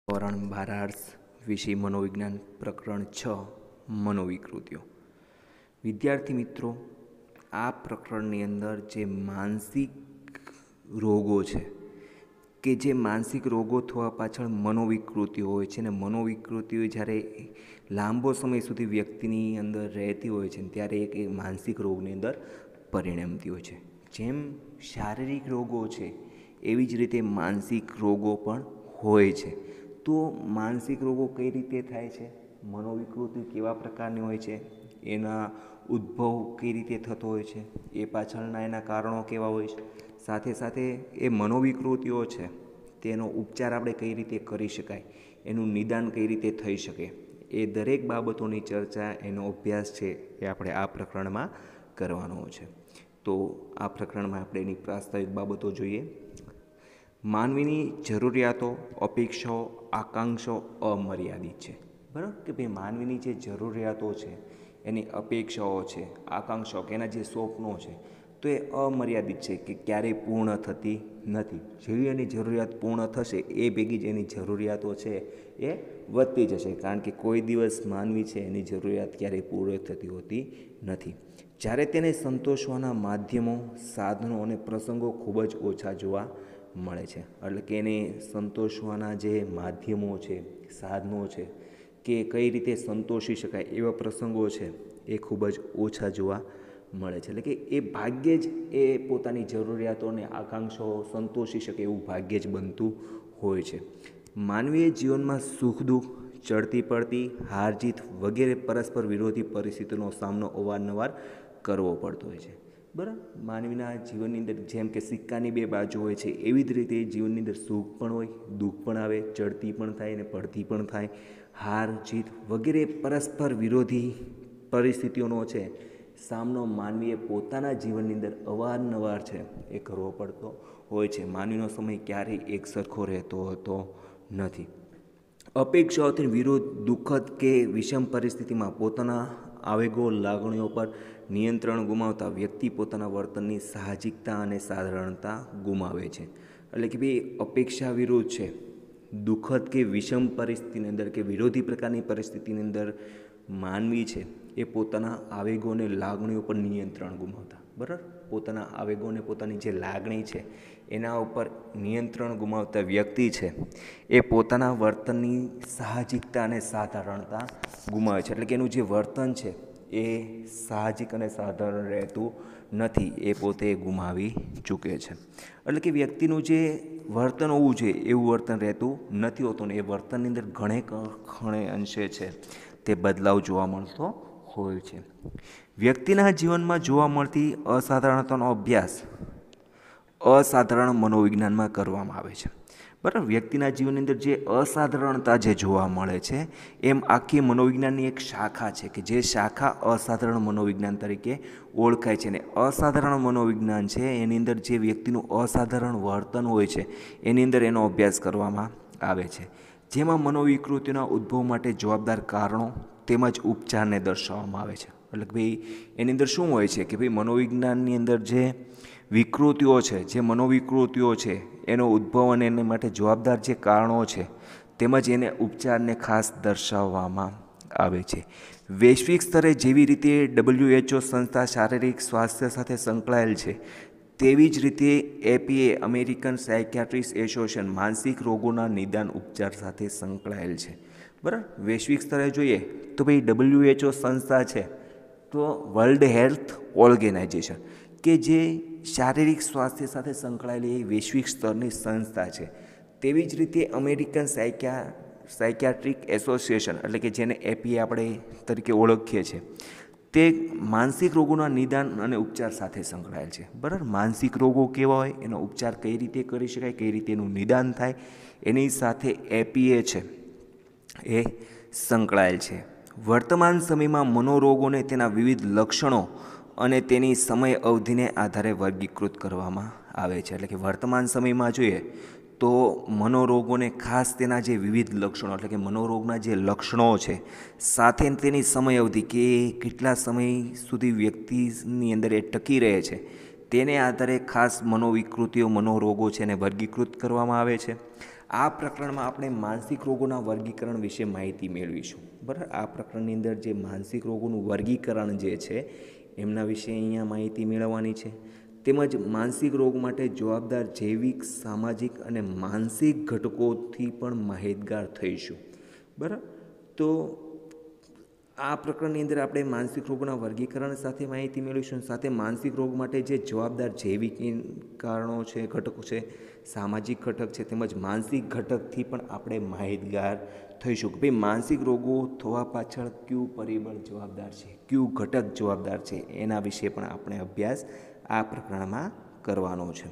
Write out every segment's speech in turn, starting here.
ધોરણ 12 આર્ટ્સ વિષય મનોવિજ્ઞાન પ્રકરણ 6 મનોવિકૃતિઓ. વિદ્યાર્થી મિત્રો, આ પ્રકરણની અંદર જે માનસિક રોગો છે કે જે માનસિક રોગો થવા પાછળ મનોવિકૃતિઓ હોય છે, ને મનોવિકૃતિઓ જ્યારે લાંબો સમય સુધી વ્યક્તિની અંદર રહેતી હોય છે ત્યારે એક માનસિક રોગની અંદર પરિણમતી હોય છે. જેમ શારીરિક રોગો છે એવી જ રીતે માનસિક રોગો પણ હોય છે. તો માનસિક રોગો કઈ રીતે થાય છે, મનોવિકૃતિ કેવા પ્રકારની હોય છે, એના ઉદ્ભવ કઈ રીતે થતો હોય છે, એ પાછળના એના કારણો કેવા હોય છે, સાથે સાથે એ મનોવિકૃતિઓ છે તેનો ઉપચાર આપણે કઈ રીતે કરી શકાય, એનું નિદાન કઈ રીતે થઈ શકે, એ દરેક બાબતોની ચર્ચા, એનો અભ્યાસ છે એ આપણે આ પ્રકરણમાં કરવાનો છે. તો આ પ્રકરણમાં આપણે એની પ્રાસ્તાવિક બાબતો જોઈએ. માનવીની જરૂરિયાતો, અપેક્ષાઓ, આકાંક્ષાઓ અમર્યાદિત છે. બરાબર કે ભાઈ, માનવીની જે જરૂરિયાતો છે, એની અપેક્ષાઓ છે, આકાંક્ષાઓ કે એના જે સ્વપ્નો છે, તો એ અમર્યાદિત છે કે ક્યારેય પૂર્ણ થતી નથી. જેવી એની જરૂરિયાત પૂર્ણ થશે એ ભેગી જ એની જરૂરિયાતો છે એ વધતી જશે, કારણ કે કોઈ દિવસ માનવી છે એની જરૂરિયાત ક્યારેય પૂર્ણ થતી હોતી નથી. જ્યારે તેને સંતોષવાના માધ્યમો, સાધનો અને પ્રસંગો ખૂબ જ ઓછા જોવા મળે છે. એટલે કે એને સંતોષવાના જે માધ્યમો છે, સાધનો છે, કે કઈ રીતે સંતોષી શકાય એવા પ્રસંગો છે એ ખૂબ જ ઓછા જોવા મળે છે. એટલે કે એ ભાગ્યે જ એ પોતાની જરૂરિયાતો અને આકાંક્ષાઓ સંતોષી શકે એવું ભાગ્યે જ બનતું હોય છે. માનવીય જીવનમાં સુખ દુઃખ, ચડતી પડતી, હાર જીત વગેરે પરસ્પર વિરોધી પરિસ્થિતિનો સામનો અવારનવાર કરવો પડતો હોય છે. બરાબર, માનવીના જીવનની અંદર જેમ કે સિક્કાની બે બાજુ હોય છે, એવી જ રીતે જીવનની અંદર સુખ પણ હોય, દુઃખ પણ આવે, ચડતી પણ થાય અને પડતી પણ થાય, હાર જીત વગેરે પરસ્પર વિરોધી પરિસ્થિતિઓનો છે સામનો માનવીએ પોતાના જીવનની અંદર અવારનવાર છે એ કરવો પડતો હોય છે. માનવીનો સમય ક્યારેય એક સરખો રહેતો હોતો નથી. અપેક્ષાઓથી વિરુદ્ધ દુઃખદ કે વિષમ પરિસ્થિતિમાં પોતાના આવેગો, લાગણીઓ પર નિયંત્રણ ગુમાવતા વ્યક્તિ પોતાના વર્તનની સાહજિકતા અને સાધારણતા ગુમાવે છે. એટલે કે ભાઈ, અપેક્ષા વિરુદ્ધ છે, દુઃખદ કે વિષમ પરિસ્થિતિની અંદર કે વિરોધી પ્રકારની પરિસ્થિતિની અંદર માનવી છે એ પોતાના આવેગો અને લાગણીઓ પર નિયંત્રણ ગુમાવતા, બરાબર, પોતાના આવેગો અને પોતાની જે લાગણી છે એના ઉપર નિયંત્રણ ગુમાવતા વ્યક્તિ છે એ પોતાના વર્તનની સાહજિકતા અને સાધારણતા ગુમાવે છે. એટલે કે એનું જે વર્તન છે એ સાહજિક અને સાધારણ રહેતું નથી, એ પોતે ગુમાવી ચૂકે છે. એટલે કે વ્યક્તિનું જે વર્તન હોવું જોઈએ એવું વર્તન રહેતું નથી હોતું, ને એ વર્તનની અંદર ઘણે અંશે છે તે બદલાવ જોવા મળતો હોય છે. વ્યક્તિના જીવનમાં જોવા મળતી અસાધારણતાનો અભ્યાસ અસાધારણ મનોવિજ્ઞાનમાં કરવામાં આવે છે. બરાબર, વ્યક્તિના જીવનની અંદર જે અસાધારણતા જે જોવા મળે છે એમ આખી મનોવિજ્ઞાનની એક શાખા છે કે જે શાખા અસાધારણ મનોવિજ્ઞાન તરીકે ઓળખાય છે. ને અસાધારણ મનોવિજ્ઞાન છે એની અંદર જે વ્યક્તિનું અસાધારણ વર્તન હોય છે એની અંદર એનો અભ્યાસ કરવામાં આવે છે, જેમાં મનોવિકૃતિના ઉદ્ભવ માટે જવાબદાર કારણો તેમજ ઉપચારને દર્શાવવામાં આવે છે. એટલે કે ભાઈ, એની અંદર શું હોય છે કે ભાઈ, મનોવિજ્ઞાનની અંદર જે વિકૃતિઓ છે, જે મનોવિકૃતિઓ છે એનો ઉદ્ભવ અને એને માટે જવાબદાર જે કારણો છે તેમજ એને ઉપચારને ખાસ દર્શાવવામાં આવે છે. વૈશ્વિક સ્તરે જેવી રીતે WHO સંસ્થા શારીરિક સ્વાસ્થ્ય સાથે સંકળાયેલ છે, તેવી જ રીતે APA અમેરિકન સાયકિયાટ્રિસ્ટ એસોસિએશન માનસિક રોગોના નિદાન ઉપચાર સાથે સંકળાયેલ છે. બરાબર, વૈશ્વિક સ્તરે જોઈએ તો ભાઈ WHO સંસ્થા છે, તો વર્લ્ડ હેલ્થ ઓર્ગેનાઇઝેશન કે જે શારીરિક સ્વાસ્થ્ય સાથે સંકળાયેલી વૈશ્વિક સ્તરની સંસ્થા છે. તેવી જ રીતે અમેરિકન સાયકિયાટ્રિક એસોસિએશન, એટલે કે જેને APA આપણે તરીકે ઓળખીએ છીએ, તે માનસિક રોગોના નિદાન અને ઉપચાર સાથે સંકળાયેલ છે. બરાબર, માનસિક રોગો કેવા હોય, એનો ઉપચાર કઈ રીતે કરી શકાય, કઈ રીતે એનું નિદાન થાય, એની સાથે APA છે એ સંકળાયેલ છે. વર્તમાન સમયમાં મનોરોગોને તેના વિવિધ લક્ષણો અને તેની સમય અવધિને આધારે વર્ગીકૃત કરવામાં આવે છે. એટલે કે વર્તમાન સમયમાં જોઈએ તો મનોરોગોને ખાસ તેના જે વિવિધ લક્ષણો, એટલે કે મનોરોગના જે લક્ષણો છે સાથે તેની સમય અવધિ કે કેટલા સમય સુધી વ્યક્તિની અંદર એ ટકી રહે છે તેને આધારે ખાસ મનોવિકૃતિઓ, મનોરોગો છે એને વર્ગીકૃત કરવામાં આવે છે. આ પ્રકરણમાં આપણે માનસિક રોગોના વર્ગીકરણ વિશે માહિતી મેળવીશું. બરાબર, આ પ્રકરણની અંદર જે માનસિક રોગોનું વર્ગીકરણ જે છે એમના વિશે અહીંયા માહિતી મેળવવાની છે. તેમજ માનસિક રોગ માટે જવાબદાર જૈવિક, સામાજિક અને માનસિક ઘટકોથી પણ માહિતગાર થઈશું. બરાબર, તો આ પ્રકરણની અંદર આપણે માનસિક રોગોના વર્ગીકરણ સાથે માહિતી મેળવીશું. સાથે માનસિક રોગ માટે જે જવાબદાર જૈવિક કારણો છે, ઘટકો છે, સામાજિક ઘટક છે, તેમજ માનસિક ઘટકથી પણ આપણે માહિતગાર થઈશું કે ભાઈ માનસિક રોગો થવા પાછળ કયું પરિબળ જવાબદાર છે, કયું ઘટક જવાબદાર છે, એના વિશે પણ આપણે અભ્યાસ આ પ્રકરણમાં કરવાનો છે.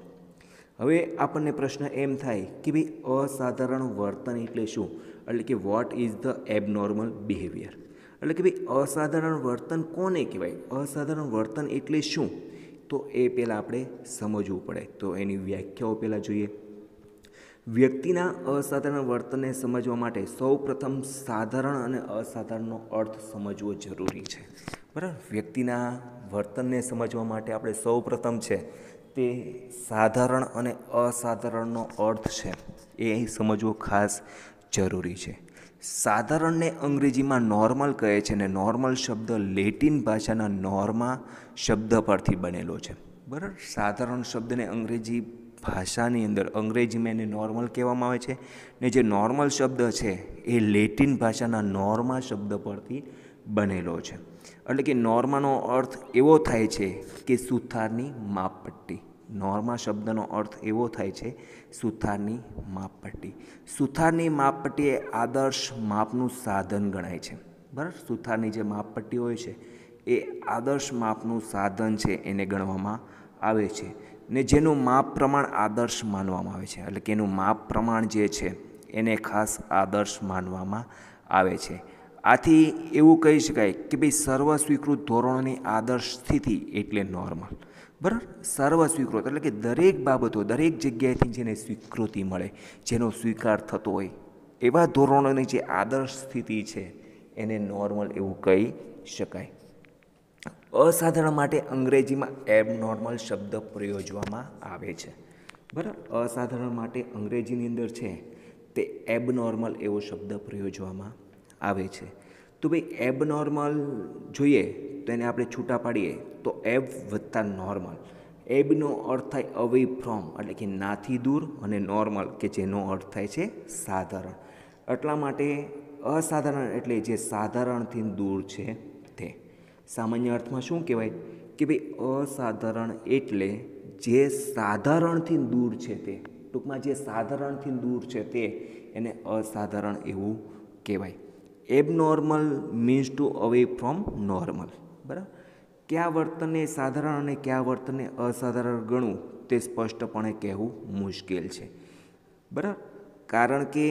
હવે આપણને પ્રશ્ન એમ થાય કે ભાઈ અસાધારણ વર્તન એટલે શું, એટલે કે what is the abnormal behaviour, એટલે કે ભાઈ અસાધારણ વર્તન કોને કહેવાય, અસાધારણ વર્તન એટલે શું, તો એ પહેલાં આપણે સમજવું પડે. તો એની વ્યાખ્યાઓ પહેલાં જોઈએ. વ્યક્તિના અસાધારણ વર્તનને સમજવા માટે સૌપ્રથમ સાધારણ અને અસાધારણનો અર્થ સમજવો જરૂરી છે. બરાબર, વ્યક્તિના વર્તનને સમજવા માટે આપણે સૌપ્રથમ છે તે સાધારણ અને અસાધારણનો અર્થ છે એ સમજવો ખાસ જરૂરી છે. સાધારણને અંગ્રેજીમાં નોર્મલ કહે છે અને નોર્મલ શબ્દ લેટિન ભાષાના નોર્મા શબ્દ પરથી બનેલો છે. બરાબર, સાધારણ શબ્દને અંગ્રેજી ભાષાની અંદર અંગ્રેજીમાં એને નોર્મલ કહેવામાં આવે છે ને જે નોર્મલ શબ્દ છે એ લેટિન ભાષાના નોર્મા શબ્દ પરથી બનેલો છે. એટલે કે નોર્માનો અર્થ એવો થાય છે કે સુથારની માપપટ્ટી. નોર્મા શબ્દનો અર્થ એવો થાય છે સુથારની માપપટ્ટી. સુથારની માપપટ્ટી એ આદર્શ માપનું સાધન ગણાય છે. બરાબર, સુથારની જે માપપટ્ટી હોય છે એ આદર્શ માપનું સાધન છે એને ગણવામાં આવે છે ને જેનું માપ પ્રમાણ આદર્શ માનવામાં આવે છે. એટલે કે એનું માપ પ્રમાણ જે છે એને ખાસ આદર્શ માનવામાં આવે છે. આથી એવું કહી શકાય કે ભાઈ સર્વ સ્વીકૃત ધોરણોની આદર્શ સ્થિતિ એટલે નોર્મલ. બરાબર, સર્વ સ્વીકૃત એટલે કે દરેક બાબતો દરેક જગ્યાએથી જેને સ્વીકૃતિ મળે, જેનો સ્વીકાર થતો હોય એવા ધોરણોની જે આદર્શ સ્થિતિ છે એને નોર્મલ એવું કહી શકાય. અસાધારણ માટે અંગ્રેજીમાં એબનોર્મલ શબ્દ પ્રયોજવામાં આવે છે. બરાબર, અસાધારણ માટે અંગ્રેજીની અંદર છે તે એબનોર્મલ એવો શબ્દ પ્રયોજવામાં આવે છે. તો ભાઈ એબનોર્મલ જોઈએ તો એને આપણે છૂટા પાડીએ તો એબ વત્તા નોર્મલ. એબનો અર્થ થાય અવે ફ્રોમ એટલે કે નાથી દૂર, અને નોર્મલ કે જેનો અર્થ થાય છે સાધારણ. એટલા માટે અસાધારણ એટલે જે સાધારણથી દૂર છે તે. સામાન્ય અર્થમાં શું કહેવાય કે ભાઈ અસાધારણ એટલે જે સાધારણથી દૂર છે તે. ટૂંકમાં જે સાધારણથી દૂર છે તે એને અસાધારણ એવું કહેવાય. Abnormal means to away from normal. બરાબર, કયા વર્તનને સાધારણ અને કયા વર્તનને અસાધારણ ગણવું તે સ્પષ્ટપણે કહેવું મુશ્કેલ છે. બરાબર, કારણ કે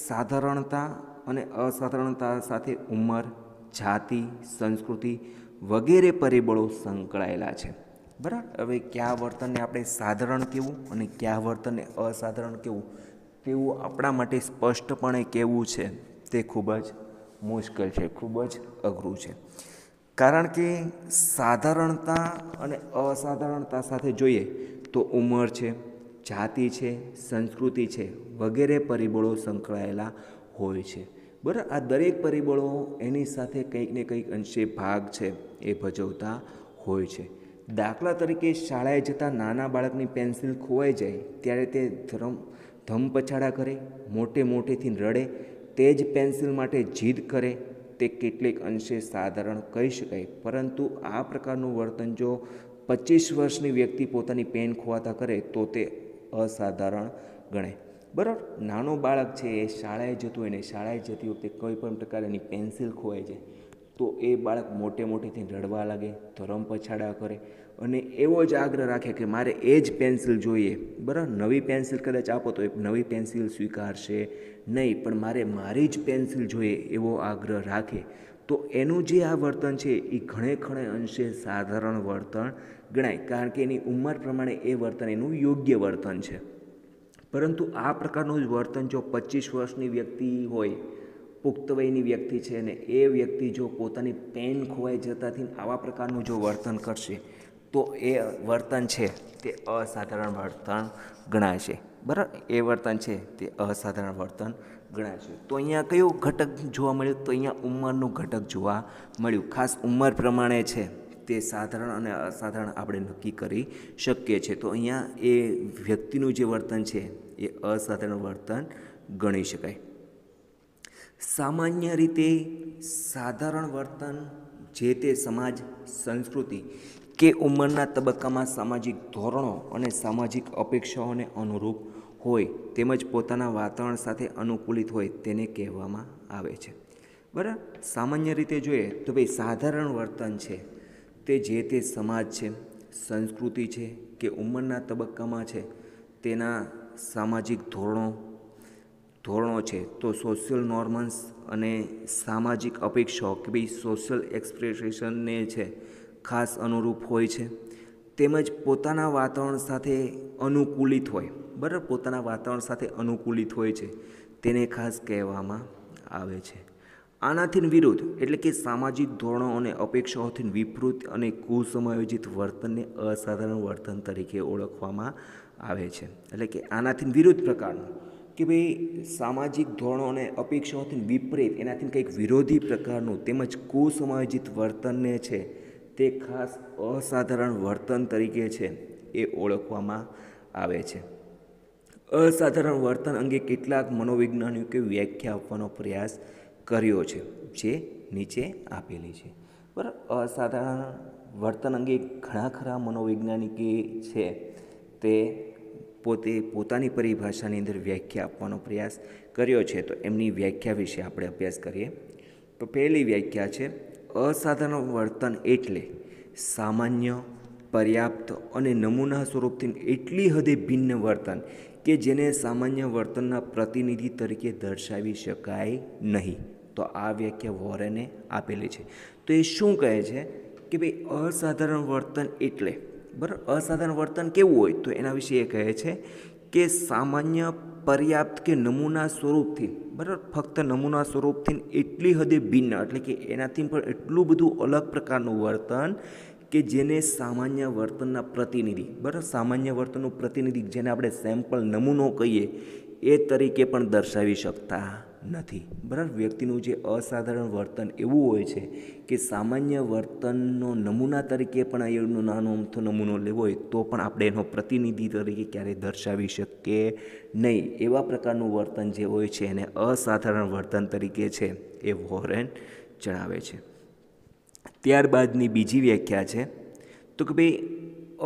સાધારણતા અને અસાધારણતા સાથે ઉંમર, જાતિ, સંસ્કૃતિ વગેરે પરિબળો સંકળાયેલા છે. બરાબર, હવે કયા વર્તનને આપણે સાધારણ કહેવું અને કયા વર્તનને અસાધારણ કહેવું તેવું આપણા માટે સ્પષ્ટપણે કહેવું છે તે ખૂબ જ મુશ્કેલ છે, ખૂબ જ અઘરું છે. કારણ કે સાધારણતા અને અસાધારણતા સાથે જોઈએ તો ઉંમર છે, જાતિ છે, સંસ્કૃતિ છે વગેરે પરિબળો સંકળાયેલા હોય છે. બરાબર, આ દરેક પરિબળો એની સાથે કંઈક ને કંઈક અંશે ભાગ છે એ ભજવતા હોય છે. દાખલા તરીકે શાળાએ જતાં નાના બાળકની પેન્સિલ ખોવાઈ જાય ત્યારે તે ધમપછાડા કરે, મોટેથી રડે, તે જ પેન્સિલ માટે જીદ કરે, તે કેટલેક અંશે સાધારણ કહી શકાય. પરંતુ આ પ્રકારનું વર્તન જો 25 વર્ષની વ્યક્તિ પોતાની પેન ખોવાતા કરે તો તે અસાધારણ ગણાય. બરાબર, નાનો બાળક છે એ શાળાએ જતું હોય ને શાળાએ જતી વખતે કોઈ પણ પ્રકારની પેન્સિલ ખોવાઈ જાય તો એ બાળક મોટેથી રડવા લાગે, ધરમપછાડા કરે અને એવો જ આગ્રહ રાખે કે મારે એ જ પેન્સિલ જોઈએ. બરાબર, નવી પેન્સિલ કદાચ આપો તો એ નવી પેન્સિલ સ્વીકારશે નહીં, પણ મારી જ પેન્સિલ જોઈએ એવો આગ્રહ રાખે તો એનું જે આ વર્તન છે એ ઘણે અંશે સાધારણ વર્તન ગણાય. કારણ કે એની ઉંમર પ્રમાણે એ વર્તન એનું યોગ્ય વર્તન છે. પરંતુ આ પ્રકારનું જ વર્તન જો 25 વર્ષની વ્યક્તિ હોય, પુખ્ત વયની વ્યક્તિ છે અને એ વ્યક્તિ જો પોતાની પેન ખોવાઈ જતાથી આવા પ્રકારનું જો વર્તન કરશે તો એ વર્તન છે તે અસાધારણ વર્તન ગણાશે. બરાબર, એ વર્તન છે તે અસાધારણ વર્તન ગણાય છે. તો અહીંયા કયું ઘટક જોવા મળ્યું? તો અહીંયા ઉંમરનું ઘટક જોવા મળ્યું. ખાસ ઉંમર પ્રમાણે છે તે સાધારણ અને અસાધારણ આપણે નક્કી કરી શકીએ છીએ. તો અહીંયા એ વ્યક્તિનું જે વર્તન છે એ અસાધારણ વર્તન ગણી શકાય. સામાન્ય રીતે સાધારણ વર્તન જે તે સમાજ, સંસ્કૃતિ કે ઉંમરના તબક્કામાં સામાજિક ધોરણો અને સામાજિક અપેક્ષાઓને અનુરૂપ હોય તેમજ પોતાના વાતાવરણ સાથે અનુકૂલિત હોય તેને કહેવામાં આવે છે. બરાબર, સામાન્ય રીતે જોઈએ તો ભાઈ સાધારણ વર્તન છે તે જે તે સમાજ છે, સંસ્કૃતિ છે કે ઉંમરના તબક્કામાં છે તેના સામાજિક ધોરણો છે, તો સોશિયલ નોર્મન્સ અને સામાજિક અપેક્ષાઓ કે ભાઈ સોશિયલ એક્સપ્રેશનને છે ખાસ અનુરૂપ હોય છે, તેમજ પોતાના વાતાવરણ સાથે અનુકૂલિત હોય. બરાબર, પોતાના વાતાવરણ સાથે અનુકૂલિત હોય છે તેને ખાસ કહેવામાં આવે છે. આનાથી વિરુદ્ધ એટલે કે સામાજિક ધોરણો અને અપેક્ષાઓથી વિપરીત અને કુસમાયોજિત વર્તનને અસાધારણ વર્તન તરીકે ઓળખવામાં આવે છે. એટલે કે આનાથી વિરુદ્ધ પ્રકારનું કે ભાઈ સામાજિક ધોરણો અને અપેક્ષાઓથી વિપરીત, એનાથી કંઈક વિરોધી પ્રકારનું તેમજ કુસમાયોજિત વર્તનને છે તે ખાસ અસાધારણ વર્તન તરીકે છે એ ઓળખવામાં આવે છે. અસાધારણ વર્તન અંગે કેટલાક મનોવૈજ્ઞાનિકોએ વ્યાખ્યા આપવાનો પ્રયાસ કર્યો છે જે નીચે આપેલી છે. બરાબર, અસાધારણ વર્તન અંગે ઘણા ખરા મનોવૈજ્ઞાનિકે છે તે પોતાની પરિભાષાની અંદર વ્યાખ્યા આપવાનો પ્રયાસ કર્યો છે. તો એમની વ્યાખ્યા વિશે આપણે અભ્યાસ કરીએ. તો પહેલી વ્યાખ્યા છે, અસાધારણ વર્તન એટલે સામાન્ય, પર્યાપ્ત અને નમૂના સ્વરૂપથી એટલી હદે ભિન્ન વર્તન કે જેને સામાન્ય વર્તનના પ્રતિનિધિ તરીકે દર્શાવી શકાય નહીં. તો આ વ્યાખ્યા વોરેને આપેલી છે. તો એ શું કહે છે કે ભાઈ અસાધારણ વર્તન એટલે, બરાબર, અસાધારણ વર્તન કેવું હોય? તો એના વિશે એ કહે છે કે સામાન્ય, પર્યાપ્ત કે નમૂના સ્વરૂપથી, બરાબર, ફક્ત નમૂના સ્વરૂપથી એટલી હદે ભિન્ન, એટલે કે એનાથી પણ એટલું બધું અલગ પ્રકારનું વર્તન કે જેને સામાન્ય વર્તનના પ્રતિનિધિ, બરાબર, સામાન્ય વર્તનનું પ્રતિનિધિ જેને આપણે સેમ્પલ, નમૂનો કહીએ એ તરીકે પણ દર્શાવી શકતા નથી. બરાબર, વ્યક્તિનું જે અસાધારણ વર્તન એવું હોય છે કે સામાન્ય વર્તનનો નમૂના તરીકે પણ એનો નાનો અમથો નમૂનો લેવો હોય તો પણ આપણે એનો પ્રતિનિધિ તરીકે ક્યારેય દર્શાવી શકીએ નહીં. એવા પ્રકારનું વર્તન જે હોય છે એને અસાધારણ વર્તન તરીકે છે એ વોરેન જણાવે છે. ત્યારબાદની બીજી વ્યાખ્યા છે તો કે ભાઈ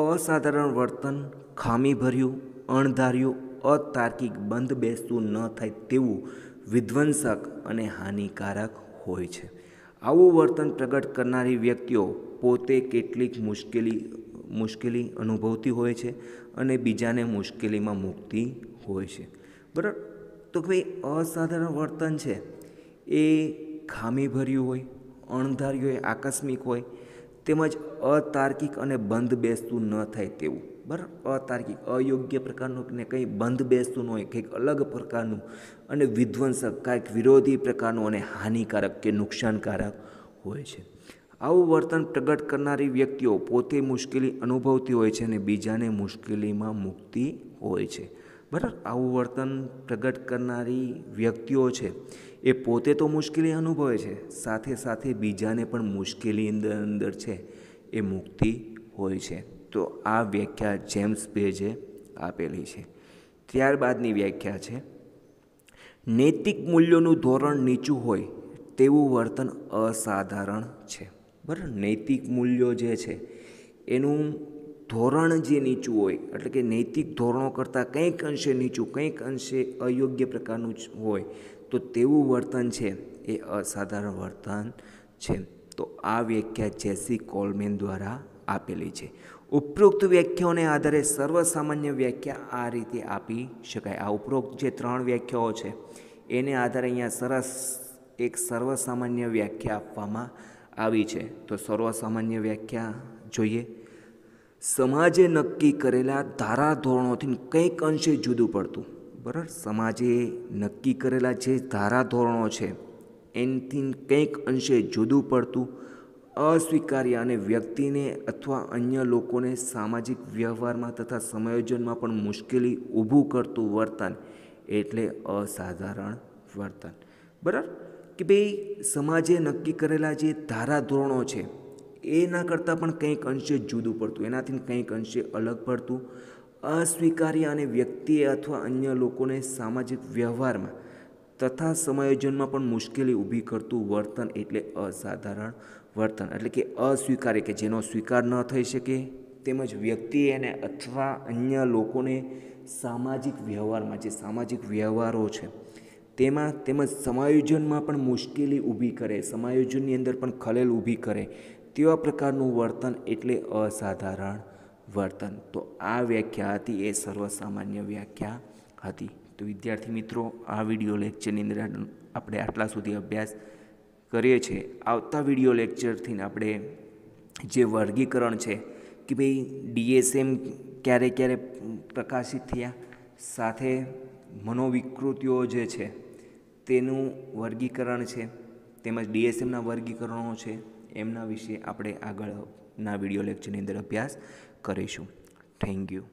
અસાધારણ વર્તન ખામીભર્યું, અણધાર્યું, અતાર્કિક, બંધ બેસતું ન થાય તેવું વિધ્વંસક અને હાનિકારક હોય છે. આવું વર્તન પ્રગટ કરનારી વ્યક્તિઓ પોતે કેટલીક મુશ્કેલી અનુભવતી હોય છે અને બીજાને મુશ્કેલીમાં મૂકતી હોય છે. બરાબર, તો કે ભાઈ અસાધારણ વર્તન છે એ ખામીભર્યું હોય, અણધાર્યું હોય, આકસ્મિક હોય, તેમજ અતાર્કિક અને બંધ બેસતું ન થાય તેવું. બરાબર, અતાર્કિક, અયોગ્ય પ્રકારનું ને કંઈ બંધ બેસતું ન હોય, કંઈક અલગ પ્રકારનું, અને વિધ્વંસક, કાંઈક વિરોધી પ્રકારનું અને હાનિકારક કે નુકસાનકારક હોય છે. આવું વર્તન પ્રગટ કરનારી વ્યક્તિઓ પોતે મુશ્કેલી અનુભવતી હોય છે અને બીજાને મુશ્કેલીમાં મૂકતી હોય છે. બરાબર, આવું વર્તન પ્રગટ કરનારી વ્યક્તિઓ છે એ પોતે તો મુશ્કેલી અનુભવે છે, સાથે સાથે બીજાને પણ મુશ્કેલી અંદર છે એ મૂકતી હોય છે. તો આ વ્યાખ્યા જેમ્સ બેજે આપેલી છે. ત્યારબાદની વ્યાખ્યા છે, નૈતિક મૂલ્યોનું ધોરણ નીચું હોય તેવું વર્તન અસાધારણ છે. બરાબર, નૈતિક મૂલ્યો જે છે એનું ધોરણ જે નીચું હોય, એટલે કે નૈતિક ધોરણો કરતાં કંઈક અંશે નીચું, કંઈક અંશે અયોગ્ય પ્રકારનું હોય તો તેવું વર્તન છે એ અસાધારણ વર્તન છે. તો આ વ્યાખ્યા જેસી કોલમેન દ્વારા આપેલી છે. ઉપરોક્ત વ્યાખ્યાઓને આધારે સર્વસામાન્ય વ્યાખ્યા આ રીતે આપી શકાય. આ ઉપરોક્ત જે 3 વ્યાખ્યાઓ છે એને આધારે અહીંયા એક સર્વસામાન્ય વ્યાખ્યા આપવામાં આવી છે. તો સર્વસામાન્ય વ્યાખ્યા જોઈએ. સમાજે નક્કી કરેલા ધારાધોરણોથી કંઈક અંશે જુદું પડતું. બરાબર, સમાજે નક્કી કરેલા જે ધારાધોરણો છે એનાથી કંઈક અંશે જુદું પડતું, અસ્વીકાર્ય અને વ્યક્તિને અથવા અન્ય લોકોને સામાજિક વ્યવહારમાં તથા સમાયોજનમાં પણ મુશ્કેલી ઊભું કરતું વર્તન એટલે અસાધારણ વર્તન. બરાબર કે ભાઈ સમાજે નક્કી કરેલા જે ધારાધોરણો છે એના કરતાં પણ કંઈક અંશે જુદું પડતું, એનાથી કંઈક અંશે અલગ પડતું, અસ્વીકાર્ય અને વ્યક્તિએ અથવા અન્ય લોકોને સામાજિક વ્યવહારમાં તથા સમાયોજનમાં પણ મુશ્કેલી ઊભી કરતું વર્તન એટલે અસાધારણ વર્તન. એટલે કે અસ્વીકાર્ય કે જેનો સ્વીકાર ન થઈ શકે, તેમજ વ્યક્તિએ અને અથવા અન્ય લોકોને સામાજિક વ્યવહારમાં, જે સામાજિક વ્યવહારો છે તેમાં તેમજ સમાયોજનમાં પણ મુશ્કેલી ઊભી કરે, સમાયોજનની અંદર પણ ખલેલ ઊભી કરે તેવા પ્રકારનું વર્તન એટલે અસાધારણ વર્તન. તો આ વ્યાખ્યા હતી એ સર્વસામાન્ય વ્યાખ્યા હતી. તો વિદ્યાર્થી મિત્રો, આ વિડીયો લેક્ચરની અંદર આપણે આટલા સુધી અભ્યાસ કરીએ છીએ. આવતા વિડીયો લેક્ચરથી આપણે જે વર્ગીકરણ છે કે ભાઈ DSM ક્યારે ક્યારે પ્રકાશિત થયા, સાથે મનોવિકૃતિઓ જે છે તેનું વર્ગીકરણ છે, તેમજ DSMના વર્ગીકરણો છે, એમના વિશે આપણે આગળના વિડીયો લેક્ચરની અંદર અભ્યાસ કરીશું. Thank you.